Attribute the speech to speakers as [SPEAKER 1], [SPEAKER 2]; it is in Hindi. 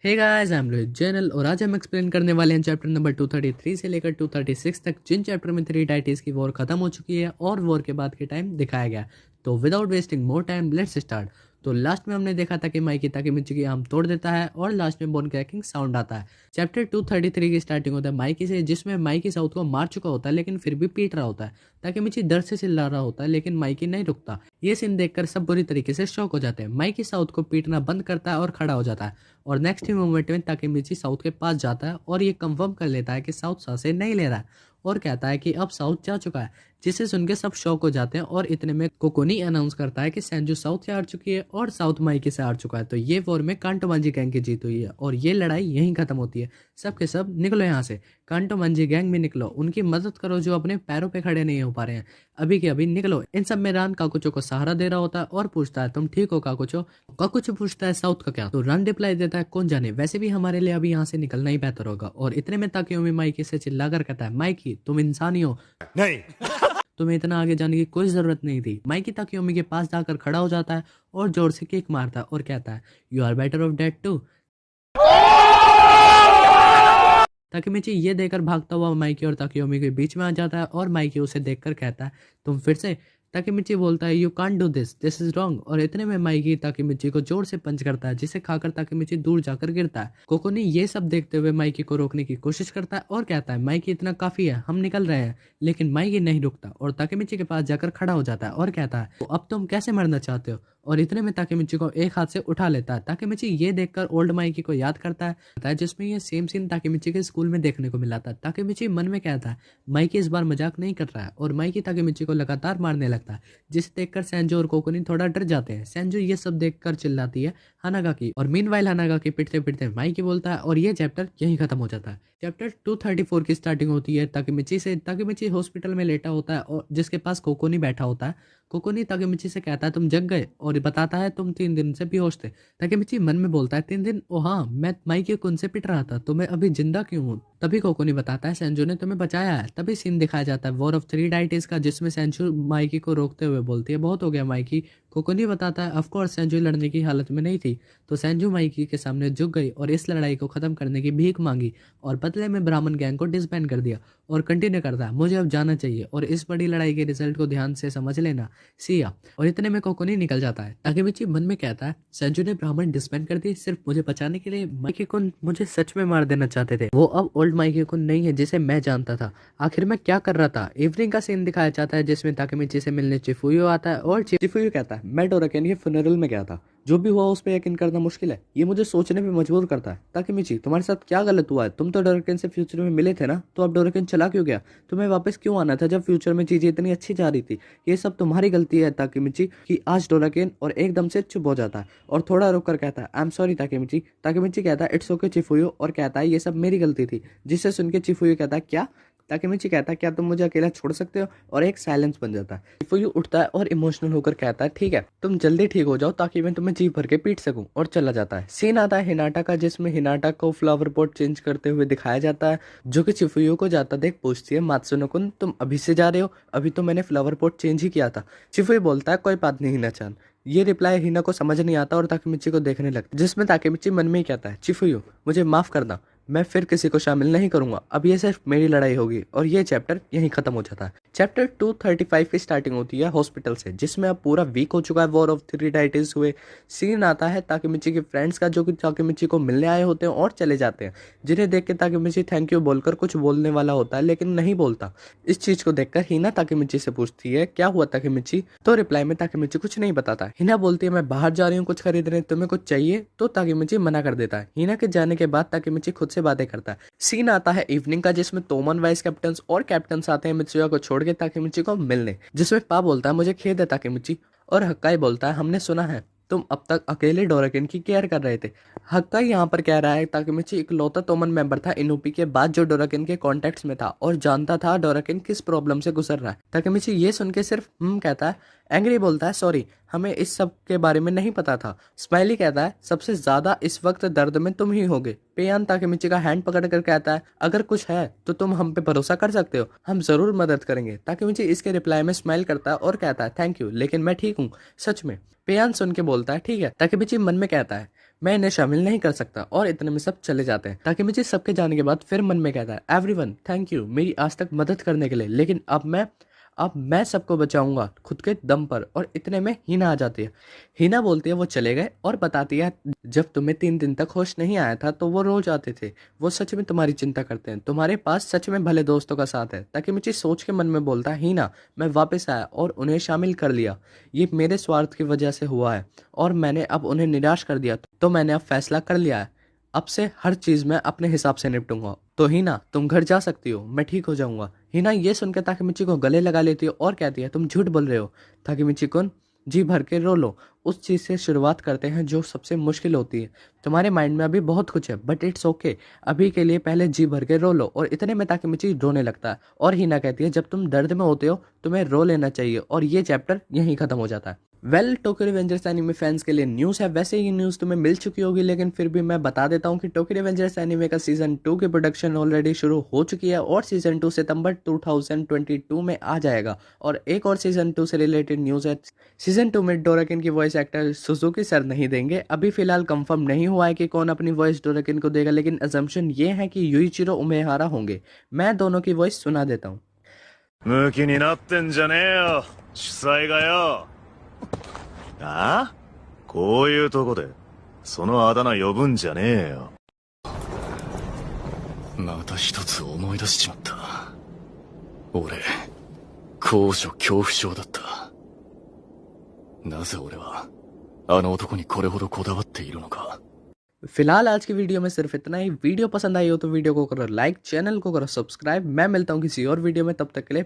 [SPEAKER 1] Hey guys, I am Rohit Jainal और आज हम एक्सप्लेन करने वाले हैं चैप्टर नंबर 233 से लेकर 236 तक, जिन चैप्टर में 3 की वॉर खत्म हो चुकी है और वॉर के बाद के टाइम दिखाया गया। तो without wasting more time let's start. तो लास्ट में हमने देखा था कि माइकी ताकेमिची की आर्म तोड़ देता है और लास्ट में बोन क्रैकिंग साउंड आता है। चैप्टर 233 की स्टार्टिंग होता है माइकी से, जिसमें माइकी साउथ को मार चुका होता है लेकिन फिर भी पीट रहा होता है। ताकेमिची दर्द से चिल्ला रहा होता है लेकिन माइकी नहीं रुकता। ये सीन देखकर सब बुरी तरीके से शॉक हो जाते हैं। माइकी साउथ को पीटना बंद करता है और खड़ा हो जाता है और नेक्स्ट ही मोमेंट में ताकेमिची साउथ के पास जाता है और ये कंफर्म कर लेता है कि साउथ सांसें नहीं ले रहा है और कहता है कि अब साउथ जा चुका है, जिसे सुन के सब शॉक हो जाते हैं। और इतने में कोकोनी अनाउंस करता है कि सेंजू साउथ से हार चुकी है और साउथ माइकी से हार चुका है। तो ये वॉर में कांटोमांजी गैंग की जीत हुई है और ये लड़ाई यहीं खत्म होती है। सब के सब निकलो यहाँ से, कांटोमांजी गैंग में निकलो, उनकी मदद करो जो अपने पैरों पे खड़े नहीं हो पा रहे हैं। अभी के अभी निकलो। इन सब में रान काकुचो को सहारा दे रहा होता है और पूछता है तुम ठीक हो काकुचो। काकुचो पूछता है साउथ का क्या, तो रान रिप्लाई देता है कौन जाने, वैसे भी हमारे लिए अभी यहाँ से निकलना ही बेहतर होगा। और इतने में ताकियोमी माइकी से चिल्लाकर कहता है माइकी तुम इंसान ही हो
[SPEAKER 2] नहीं।
[SPEAKER 1] तुम्हें इतना आगे जाने की कोई जरूरत नहीं थी। माइकी ताकियोमी के पास जाकर खड़ा हो जाता है और जोर से किक मारता है और कहता है you are better off dead too. Takemichi ये देखकर भागता हुआ माइकी और ताकियोमी के बीच में आ जाता है और माइकी उसे देखकर कहता है तुम फिर से। ताकेमिची बोलता है you can't do this is wrong. और इतने में माइकी ताकेमिची को जोर से पंच करता है, जिसे खाकर ताकेमिची दूर जाकर गिरता है। कोकोनी ये सब देखते हुए माइकी को रोकने की कोशिश करता है और कहता है माइकी इतना काफी है, हम निकल रहे हैं। लेकिन माइकी नहीं रुकता और ताकेमिची के पास जाकर खड़ा हो जाता है और कहता है तो अब तुम कैसे मरना चाहते हो। और इतने में ताकेमिची को एक हाथ से उठा लेता है। ताकेमिची ये देखकर ओल्ड माइकी को याद करता है जिसमें ये सेम सीन ताकेमिची के स्कूल में देखने को मिला था। ताकेमिची मन में कहता है माइकी इस बार मजाक नहीं कर रहा है और माइकी ताकेमिची को लगातार मारने लगता है, जिसे देखकर सेंजो और कोकोनी थोड़ा डर जाते हैं। सेंजो ये सब देखकर चिल्लाती है हानागाकी और मीनवाइल हानागाकी पिटते पिटते माइकी बोलता है और ये चैप्टर यहीं खत्म हो जाता है। चैप्टर 234 की स्टार्टिंग होती है ताकेमिची से। ताकेमिची हॉस्पिटल में लेटा होता है और जिसके पास कोकोनी बैठा होता है। कोकोनी ताकेमिची से कहता है तुम जग गए और बताता है तुम 3 दिन से बेहोश थे। ताकेमिची मन में बोलता है 3 दिन, ओ हाँ मैं माइकी को उनसे पिट रहा था तो मैं अभी जिंदा क्यों हूँ। तभी कोकोनी बताता है सेंजू ने तुम्हें बचाया है। तभी सीन दिखाया जाता है वॉर ऑफ 3 डाइटीज का, जिसमें सेंजू माइकी को रोकते हुए बोलती है बहुत हो गया माइकी। कोकोनी बताता है ऑफकोर्स सेंजू लड़ने की हालत में नहीं थी। तो सेंजू माइकी के सामने झुक गई और इस लड़ाई को खत्म करने की भीख मांगी और बदले में ब्राह्मण गैंग को डिसबैंड कर दिया। और कंटिन्यू करता है मुझे अब जाना चाहिए और इस बड़ी लड़ाई के रिजल्ट को ध्यान से समझ लेना, सिया। और इतने में कोकोनी निकल जाता है। ताकेमिची मन में कहता है सेंजू ने ब्राह्मण डिसबैंड कर दी सिर्फ मुझे बचाने के लिए। माइकी को मुझे सच में मार देना चाहते थे। वो अब ओल्ड माइकी को नहीं है जिसे मैं जानता था। आखिर मैं क्या कर रहा था। इवनिंग का सीन दिखाया जाता है जिसमें ताकेमिची से मिलने चिफुयो आता है और चिफुयो कहता है मैं डोराकेन के फ्यूनरल में गया था, जो भी हुआ उस पर यकीन करना मुश्किल है। ये मुझे सोचने पे मजबूर करता है। ताकेमिची तुम्हारे साथ क्या गलत हुआ है, तुम तो डोराकेन से फ्यूचर में मिले थे ना, तो अब डोराकेन चला क्यों गया, तुम्हें वापस क्यों आना था जब फ्यूचर में चीजें इतनी अच्छी जा रही थी। ये सब तुम्हारी गलती है ताकेमिची कि आज डोराकेन और एकदम से चुप हो जाता है और थोड़ा रुक कर कहता है I am sorry Takemichi. Takemichi कहता है इट्स ओके चिफुयो और कहता है ये सब मेरी गलती थी, जिससे सुन के चिफुयो कहता है क्या। ताकेमिची कहता है क्या तुम मुझे अकेला छोड़ सकते हो, और एक साइलेंस बन जाता है। चिफुयो उठता है और इमोशनल होकर कहता है ठीक है तुम जल्दी ठीक हो जाओ ताकि मैं तुम्हें जी भर के पीट सकूं, और चला जाता है। सीन आता है हिनाटा का, जिसमें हिनाटा को फ्लावर पॉट चेंज करते हुए दिखाया जाता है, जो कि चिफुयो को जाता देख पूछती है मात्सुनो-कुन तुम अभी से जा रहे हो, अभी तो मैंने फ्लावर पॉट चेंज ही किया था। चिफुयो बोलता है कोई बात नहीं हिना-चान। ये रिप्लाई हिना को समझ नहीं आता और ताकेमिची को देखने लगता है, जिसमें ताकेमिची मन में ही कहता है चिफुयो मुझे माफ करना, मैं फिर किसी को शामिल नहीं करूंगा, अब ये सिर्फ मेरी लड़ाई होगी। और ये चैप्टर यहीं खत्म हो जाता है। चैप्टर 235 की स्टार्टिंग होती है हॉस्पिटल से, जिसमें अब पूरा वीक हो चुका है वॉर ऑफ 3 डाइटीज हुए। सीन आता है ताकेमिची के फ्रेंड्स का, जो कि ताकेमिची को मिलने आए होते हैं और चले जाते हैं, जिन्हें देख के ताकेमिची थैंक यू बोलकर कुछ बोलने वाला होता है लेकिन नहीं बोलता। इस चीज को देखकर हिना ताकेमिची से पूछती है क्या हुआ ताकेमिची, तो रिप्लाई में ताकेमिची कुछ नहीं बताता। हिना बोलती है मैं बाहर जा रही हूँ कुछ खरीदने, तुम्हें कुछ चाहिए, तो ताकेमिची मना कर देता है। हिना के जाने के बाद ताकेमिची खुद से बातें करता है। सीन आता है इवनिंग का, जिसमें तोमन वाइस कैप्टन और कैप्टन आते हैं मित्सुया को छोड़ के ताकेमिची को मिलने, जिसमें पा बोलता है मुझे खेद है ताकेमिची, और हक्काई बोलता है हमने सुना है तुम अब तक अकेले डोराकेन की केयर कर रहे थे। हक्काई यहाँ पर कह रहा है ताकेमिची इकलौता तोमन मेंबर था इनुपी के बाद जो डोराकेन के कॉन्टेक्ट्स में था और जानता था डोराकेन किस प्रॉब्लम से गुजर रहा है। ताकेमिची ये सुन के सिर्फ कहता है। एंग्री बोलता है सॉरी हमें इस सब के बारे में नहीं पता था। स्माइली कहता है सबसे ज्यादा इस वक्त दर्द में तुम ही होगे। पेयान ताकेमिची का हैंड पकड़ कर कहता है अगर कुछ है तो तुम हम पे भरोसा कर सकते हो, हम जरूर मदद करेंगे। ताकेमिची इसके रिप्लाई में स्माइल करता है और कहता है थैंक यू लेकिन मैं ठीक हूँ सच में। पेयान सुन के बोलता है ठीक है। ताकेमिची मन में कहता है मैं इन्हें शामिल नहीं कर सकता। और इतने में सब चले जाते हैं। ताकेमिची सबके जाने के बाद फिर मन में कहता है एवरीवन थैंक यू मेरी आज तक मदद करने के लिए, लेकिन अब मैं सबको बचाऊंगा खुद के दम पर। और इतने में हीना आ जाती है। हीना बोलती है वो चले गए और बताती है जब तुम्हें 3 दिन तक होश नहीं आया था तो वो रोज आते थे, वो सच में तुम्हारी चिंता करते हैं, तुम्हारे पास सच में भले दोस्तों का साथ है। ताकेमिची सोच के मन में बोलता है हीना मैं वापस आया और उन्हें शामिल कर लिया, ये मेरे स्वार्थ की वजह से हुआ है और मैंने अब उन्हें निराश कर दिया, तो मैंने अब फैसला कर लिया है अब से हर चीज मैं अपने हिसाब से निपटूंगा। तो हीना तुम घर जा सकती हो, मैं ठीक हो जाऊंगा। हीना ये सुनकर ताकेमिची को गले लगा लेती है और कहती है तुम झूठ बोल रहे हो। ताकेमिची कुन जी भर के रो लो। उस चीज से शुरुआत करते हैं जो सबसे मुश्किल होती है। तुम्हारे माइंड में अभी बहुत कुछ है बट इट्स ओके, अभी के लिए पहले जी भर के रो लो। और इतने में ताकेमिची रोने लगता है और हीना कहती है जब तुम दर्द में होते हो तुम्हें रो लेना चाहिए। और ये चैप्टर यहीं खत्म हो जाता है। टोक्यो रिवेंजर्स एनीमे फैंस के लिए न्यूज़ है। वैसे ये न्यूज़ तुम्हें मिल चुकी होगी लेकिन फिर भी मैं बता देता हूँ कि टोक्यो रिवेंजर्स एनीमे का सीजन 2 की प्रोडक्शन ऑलरेडी शुरू हो चुकी है और सीजन 2 सितंबर 2022 में आ जाएगा। और एक और सीजन 2 से रिलेटेड न्यूज़ है। सीजन 2 में डोराकिन की वॉइस एक्टर सुजुकी सर नहीं देंगे। अभी फिलहाल कंफर्म नहीं हुआ है कि कौन अपनी वॉइस डोराकिन को देगा, लेकिन असम्पशन ये है कि युइचिरो उमेहारा होंगे। मैं दोनों की वॉइस सुना देता हूँ।
[SPEAKER 2] ムキになってんじゃねえよ、主催がよ。ああ、こういうとこでそのあだ名呼ぶんじゃねえよ。また一つ思い出しちまった。俺、高所恐怖症だった。なぜ俺はあの男にこれほどこだわっているのか。
[SPEAKER 1] फिलहाल आज की वीडियो में सिर्फ इतना ही। वीडियो पसंद आई हो तो वीडियो को करो लाइक, चैनल को करो सब्सक्राइब। मैं मिलता हूँ किसी और वीडियो में, तब तक के लिए